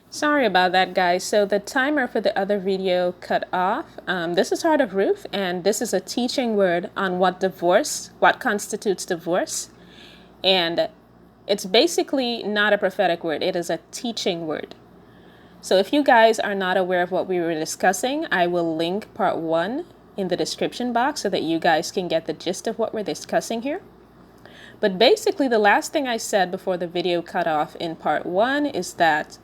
Sorry about that, guys. So the timer for the other video cut off. This is Heart of Ruth, and this is a teaching word on what constitutes divorce. And it's basically not a prophetic word. It is a teaching word. So if you guys are not aware of what we were discussing, I will link part 1 in the description box so that you guys can get the gist of what we're discussing here. But basically, the last thing I said before the video cut off in part 1 is that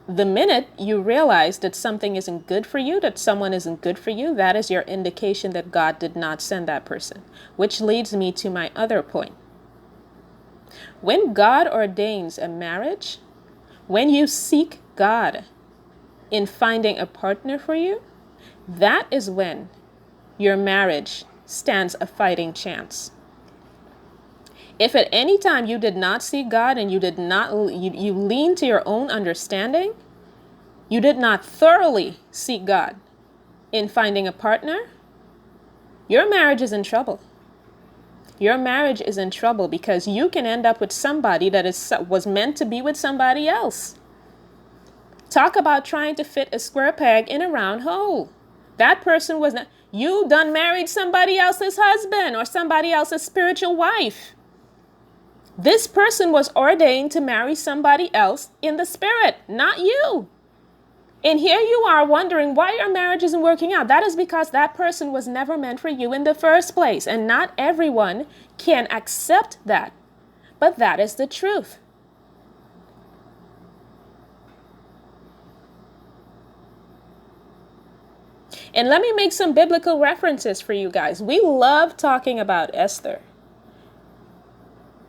the minute you realize that something isn't good for you, that someone isn't good for you, that is your indication that God did not send that person. Which leads me to my other point. When God ordains a marriage, when you seek God in finding a partner for you, that is when your marriage stands a fighting chance. If at any time you did not seek God and you lean to your own understanding, you did not thoroughly seek God in finding a partner, your marriage is in trouble. Your marriage is in trouble because you can end up with somebody that was meant to be with somebody else. Talk about trying to fit a square peg in a round hole. That person was not, you done married somebody else's husband or somebody else's spiritual wife. This person was ordained to marry somebody else in the spirit, not you. And here you are wondering why your marriage isn't working out. That is because that person was never meant for you in the first place. And not everyone can accept that. But that is the truth. And let me make some biblical references for you guys. We love talking about Esther.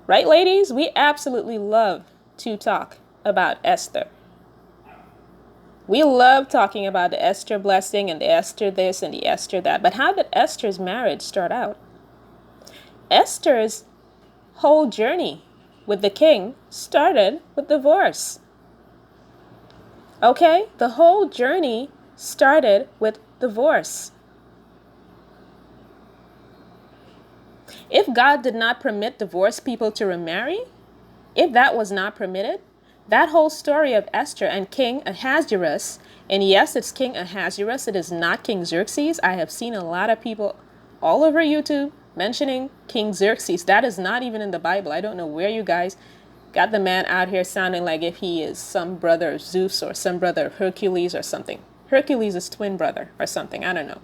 Right, ladies? We absolutely love to talk about Esther. We love talking about the Esther blessing and the Esther this and the Esther that. But how did Esther's marriage start out? Esther's whole journey with the king started with divorce. Okay? The whole journey started with divorce. If God did not permit divorced people to remarry, if that was not permitted, that whole story of Esther and King Ahasuerus, and yes, it's King Ahasuerus, it is not King Xerxes. I have seen a lot of people all over YouTube mentioning King Xerxes. That is not even in the Bible. I don't know where you guys got the man out here sounding like if he is some brother of Zeus or some brother of Hercules or something. Hercules is twin brother or something. I don't know.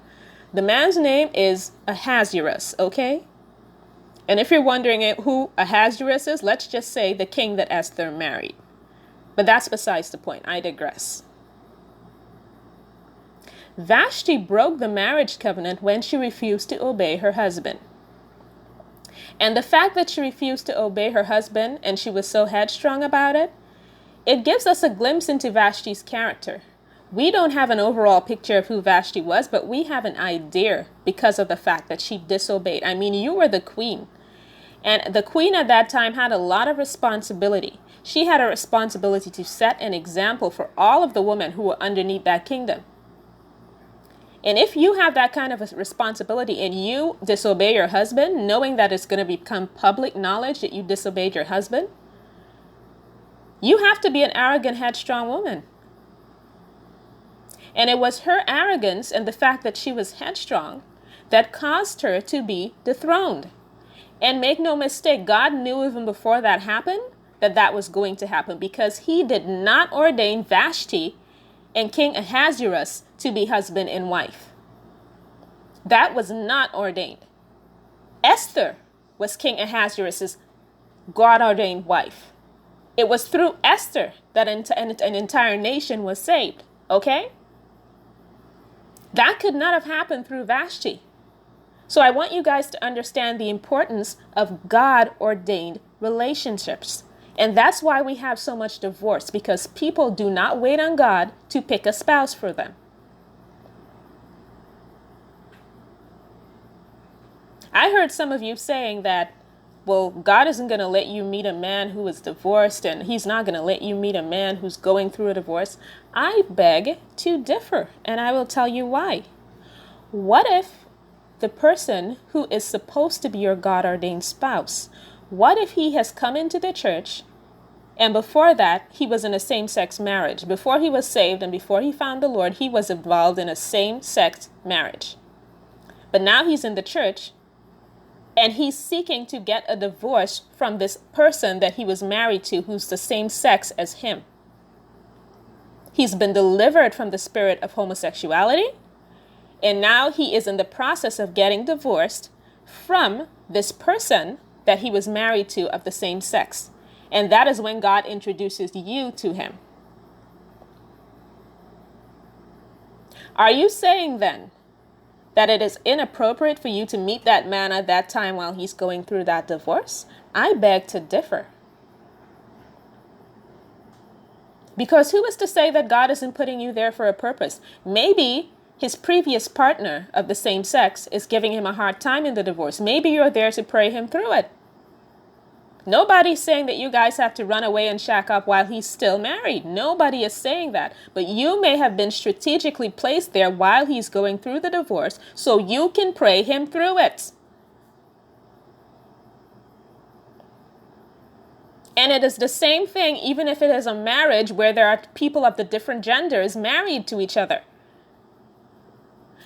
The man's name is Ahasuerus, okay? And if you're wondering who Ahasuerus is, let's just say the king that Esther married. But that's besides the point. I digress. Vashti broke the marriage covenant when she refused to obey her husband. And the fact that she refused to obey her husband and she was so headstrong about it, it gives us a glimpse into Vashti's character. We don't have an overall picture of who Vashti was, but we have an idea because of the fact that she disobeyed. I mean, you were the queen. And the queen at that time had a lot of responsibility. She had a responsibility to set an example for all of the women who were underneath that kingdom. And if you have that kind of a responsibility and you disobey your husband, knowing that it's going to become public knowledge that you disobeyed your husband, you have to be an arrogant, headstrong woman. And it was her arrogance and the fact that she was headstrong that caused her to be dethroned. And make no mistake, God knew even before that happened that that was going to happen because he did not ordain Vashti and King Ahasuerus to be husband and wife. That was not ordained. Esther was King Ahasuerus' God-ordained wife. It was through Esther that an entire nation was saved, okay? That could not have happened through Vashti. So I want you guys to understand the importance of God-ordained relationships. And that's why we have so much divorce, because people do not wait on God to pick a spouse for them. I heard some of you saying that, well, God isn't going to let you meet a man who is divorced, and he's not going to let you meet a man who's going through a divorce. I beg to differ, and I will tell you why. What if the person who is supposed to be your God-ordained spouse, what if he has come into the church And before that, he was in a same-sex marriage. Before he was saved and before he found the Lord, he was involved in a same-sex marriage. But now he's in the church and he's seeking to get a divorce from this person that he was married to who's the same sex as him. He's been delivered from the spirit of homosexuality, and now he is in the process of getting divorced from this person that he was married to of the same sex. And that is when God introduces you to him. Are you saying then that it is inappropriate for you to meet that man at that time while he's going through that divorce? I beg to differ. Because who is to say that God isn't putting you there for a purpose? Maybe his previous partner of the same sex is giving him a hard time in the divorce. Maybe you're there to pray him through it. Nobody's saying that you guys have to run away and shack up while he's still married. Nobody is saying that. But you may have been strategically placed there while he's going through the divorce so you can pray him through it. And it is the same thing even if it is a marriage where there are people of the different genders married to each other.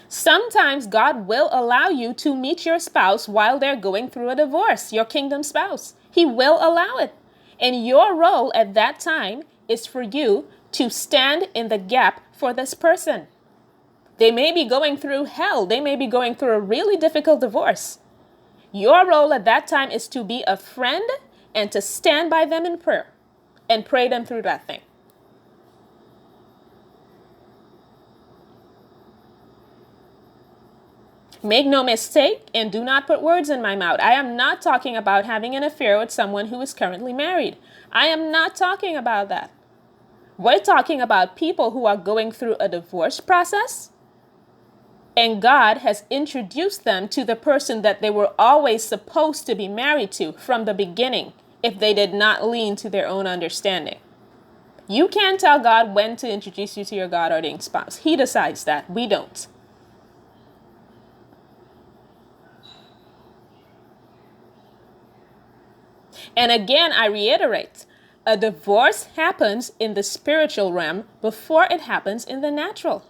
Sometimes God will allow you to meet your spouse while they're going through a divorce, your kingdom spouse. He will allow it. And your role at that time is for you to stand in the gap for this person. They may be going through hell. They may be going through a really difficult divorce. Your role at that time is to be a friend and to stand by them in prayer and pray them through that thing. Make no mistake and do not put words in my mouth. I am not talking about having an affair with someone who is currently married. I am not talking about that. We're talking about people who are going through a divorce process, and God has introduced them to the person that they were always supposed to be married to from the beginning if they did not lean to their own understanding. You can't tell God when to introduce you to your God-ordained spouse. He decides that. We don't. And again, I reiterate, a divorce happens in the spiritual realm before it happens in the natural.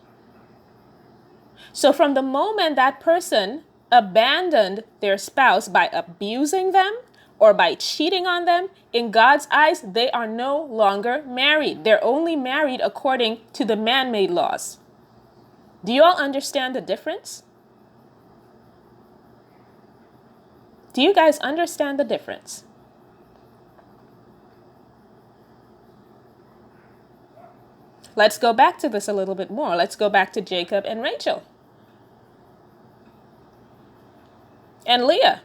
So from the moment that person abandoned their spouse by abusing them or by cheating on them, in God's eyes, they are no longer married. They're only married according to the man-made laws. Do you all understand the difference? Do you guys understand the difference? Let's go back to this a little bit more. Let's go back to Jacob and Rachel. And Leah.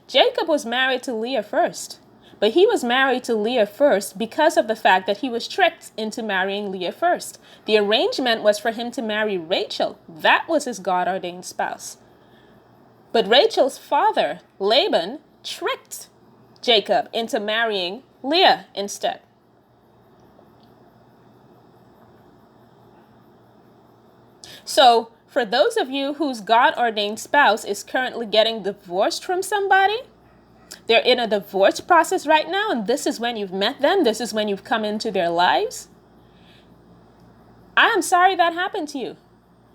Jacob was married to Leah first, but he was married to Leah first because of the fact that he was tricked into marrying Leah first. The arrangement was for him to marry Rachel. That was his God-ordained spouse. But Rachel's father, Laban, tricked Jacob into marrying Leah instead. So, for those of you whose God-ordained spouse is currently getting divorced from somebody, they're in a divorce process right now, and this is when you've met them, this is when you've come into their lives. I am sorry that happened to you.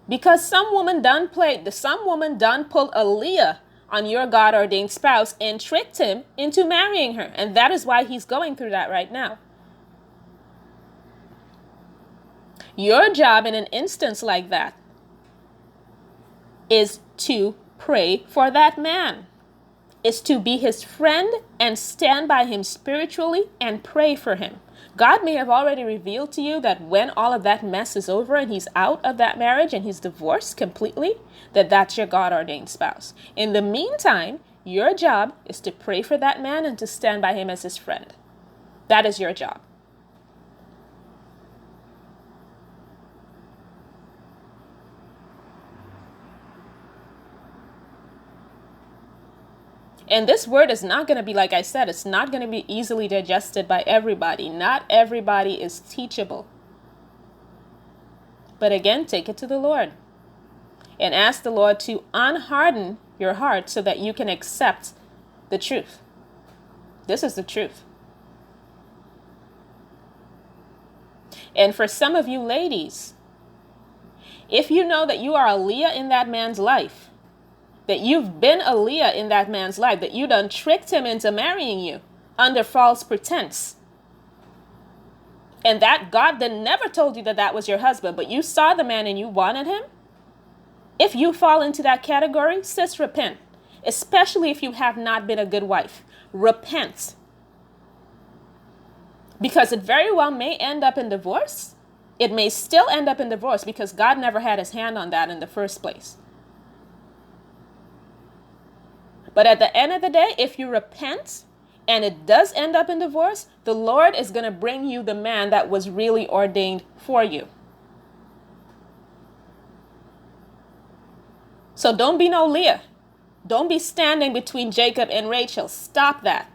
Because some woman done pulled a Leah on your God-ordained spouse and tricked him into marrying her. And that is why he's going through that right now. Your job in an instance like that is to pray for that man, is to be his friend and stand by him spiritually and pray for him. God may have already revealed to you that when all of that mess is over and he's out of that marriage and he's divorced completely, that's your God-ordained spouse. In the meantime, your job is to pray for that man and to stand by him as his friend. That is your job. And this word is not going to be, like I said, it's not going to be easily digested by everybody. Not everybody is teachable. But again, take it to the Lord and ask the Lord to unharden your heart so that you can accept the truth. This is the truth. And for some of you ladies, if you know that you are a Leah in that man's life, that you've been a Leah in that man's life, that you done tricked him into marrying you under false pretense, and that God then never told you that that was your husband, but you saw the man and you wanted him, if you fall into that category, sis, repent. Especially if you have not been a good wife. Repent. Because it very well may end up in divorce. It may still end up in divorce because God never had his hand on that in the first place. But at the end of the day, if you repent and it does end up in divorce, the Lord is going to bring you the man that was really ordained for you. So don't be no Leah. Don't be standing between Jacob and Rachel. Stop that.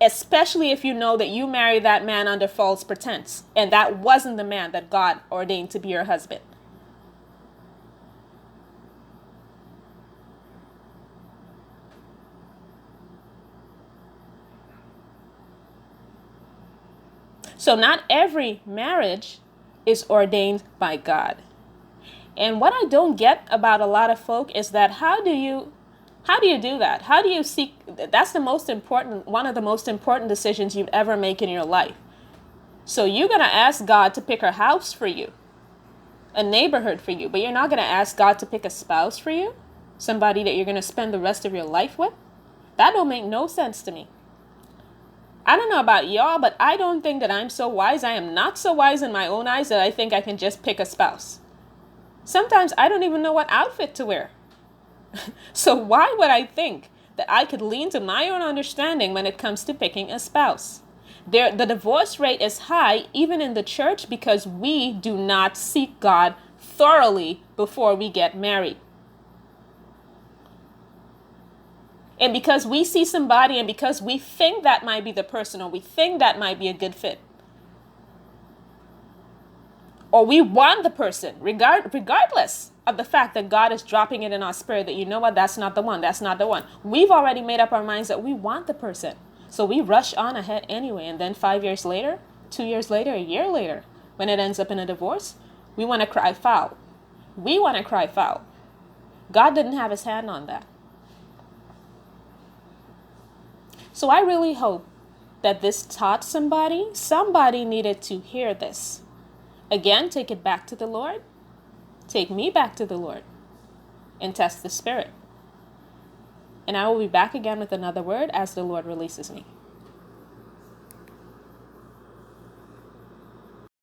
Especially if you know that you married that man under false pretense and that wasn't the man that God ordained to be your husband. So not every marriage is ordained by God. And what I don't get about a lot of folk is that how do you do that? How do you seek? That's the most important, one of the most important decisions you'd ever make in your life. So you're going to ask God to pick a house for you, a neighborhood for you, but you're not going to ask God to pick a spouse for you, somebody that you're going to spend the rest of your life with. That don't make no sense to me. I don't know about y'all, but I don't think that I'm so wise. I am not so wise in my own eyes that I think I can just pick a spouse. Sometimes I don't even know what outfit to wear. So why would I think that I could lean to my own understanding when it comes to picking a spouse? The divorce rate is high even in the church because we do not seek God thoroughly before we get married. And because we see somebody and because we think that might be the person or we think that might be a good fit, or we want the person, regardless of the fact that God is dropping it in our spirit that, you know what, that's not the one, that's not the one. We've already made up our minds that we want the person. So we rush on ahead anyway. And then 5 years later, 2 years later, a year later, when it ends up in a divorce, we want to cry foul. We want to cry foul. God didn't have his hand on that. So I really hope that this taught somebody. Somebody needed to hear this. Again, take it back to the Lord. Take me back to the Lord and test the spirit. And I will be back again with another word as the Lord releases me.